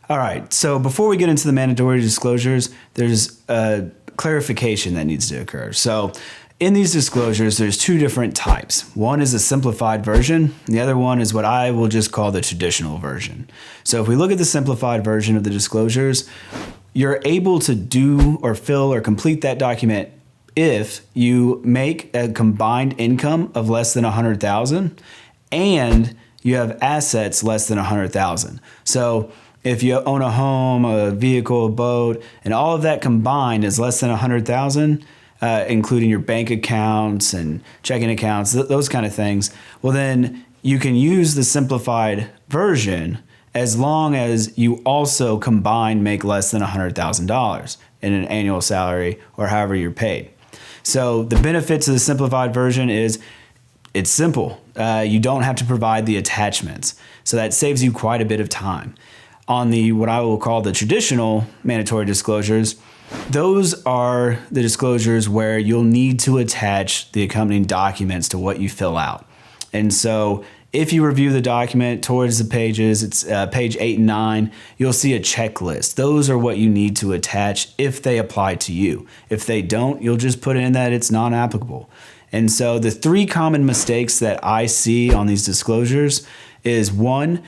All right, so before we get into the mandatory disclosures, there's a clarification that needs to occur. So in these disclosures, there's two different types. One is a simplified version, and the other one is what I will just call the traditional version. So if we look at the simplified version of the disclosures, you're able to do or fill or complete that document if you make a combined income of less than $100,000 and you have assets less than $100,000. So if you own a home, a vehicle, a boat, and all of that combined is less than $100,000, including your bank accounts and checking accounts, those kind of things, well then you can use the simplified version as long as you also combined make less than $100,000 in an annual salary or however you're paid. So the benefits of the simplified version is it's simple. You don't have to provide the attachments. So that saves you quite a bit of time. On the what I will call the traditional mandatory disclosures, those are the disclosures where you'll need to attach the accompanying documents to what you fill out. And so if you review the document towards the pages, it's page 8 and 9, you'll see a checklist. Those are what you need to attach if they apply to you. If they don't, you'll just put in that it's non-applicable. And so the three common mistakes that I see on these disclosures is one,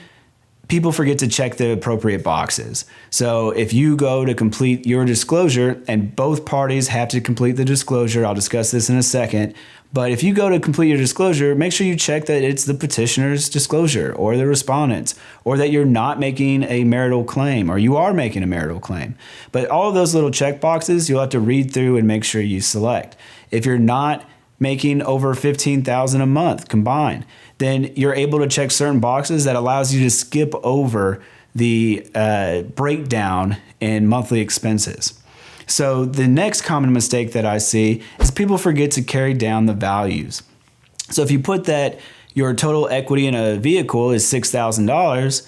people forget to check the appropriate boxes. So if you go to complete your disclosure and both parties have to complete the disclosure, I'll discuss this in a second, but if you go to complete your disclosure, make sure you check that it's the petitioner's disclosure or the respondent's, or that you're not making a marital claim or you are making a marital claim. But all of those little check boxes, you'll have to read through and make sure you select. If you're not making over $15,000 a month combined, then you're able to check certain boxes that allows you to skip over the breakdown in monthly expenses. So the next common mistake that I see is people forget to carry down the values. So if you put that your total equity in a vehicle is $6,000,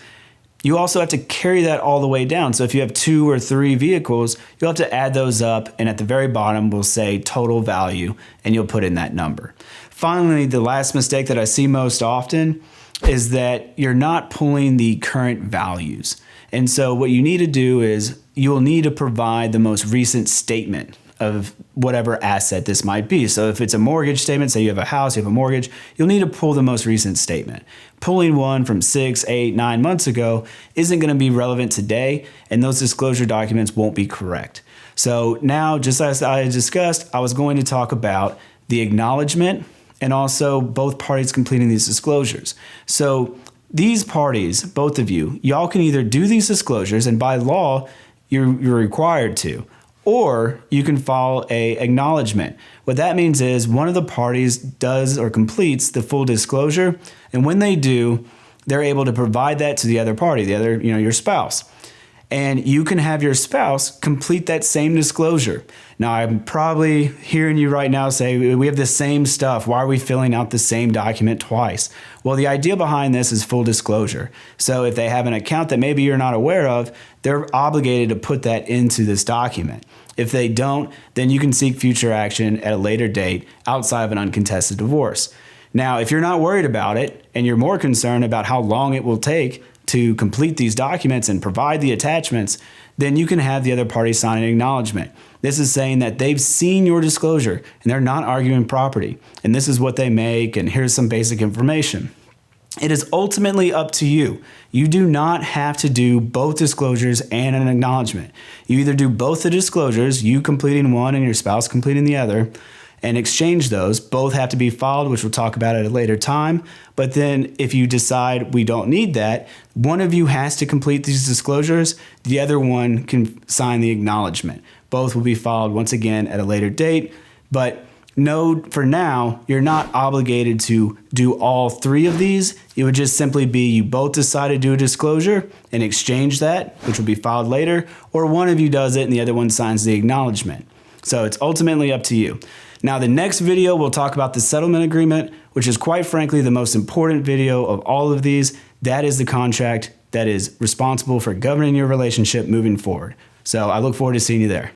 you also have to carry that all the way down. So if you have 2 or 3 vehicles, you'll have to add those up, and at the very bottom we'll say total value, and you'll put in that number. Finally, the last mistake that I see most often is that you're not pulling the current values. And so what you need to do is you'll need to provide the most recent statement of whatever asset this might be. So if it's a mortgage statement, say you have a house, you have a mortgage, you'll need to pull the most recent statement. Pulling one from 6, 8, 9 months ago isn't going to be relevant today, and those disclosure documents won't be correct. So now, just as I discussed, I was going to talk about the acknowledgement and also both parties completing these disclosures. So these parties, both of you, y'all can either do these disclosures, and by law, you're required to, or you can file a acknowledgement. What that means is one of the parties does or completes the full disclosure, and when they do, they're able to provide that to the other party, your spouse. And you can have your spouse complete that same disclosure. Now, I'm probably hearing you right now say, we have the same stuff. Why are we filling out the same document twice? Well, the idea behind this is full disclosure. So if they have an account that maybe you're not aware of, they're obligated to put that into this document. If they don't, then you can seek future action at a later date outside of an uncontested divorce. Now, if you're not worried about it and you're more concerned about how long it will take to complete these documents and provide the attachments, then you can have the other party sign an acknowledgement. This is saying that they've seen your disclosure and they're not arguing property, and this is what they make, and here's some basic information. It is ultimately up to you. You do not have to do both disclosures and an acknowledgement. You either do both the disclosures, you completing one and your spouse completing the other, and exchange those. Both have to be filed, which we'll talk about at a later time. But then if you decide we don't need that, one of you has to complete these disclosures, the other one can sign the acknowledgement. Both will be filed once again at a later date. But know for now, you're not obligated to do all 3 of these. It would just simply be you both decide to do a disclosure and exchange that, which will be filed later, or one of you does it and the other one signs the acknowledgement. So it's ultimately up to you. Now, the next video, we'll talk about the settlement agreement, which is quite frankly the most important video of all of these. That is the contract that is responsible for governing your relationship moving forward. So I look forward to seeing you there.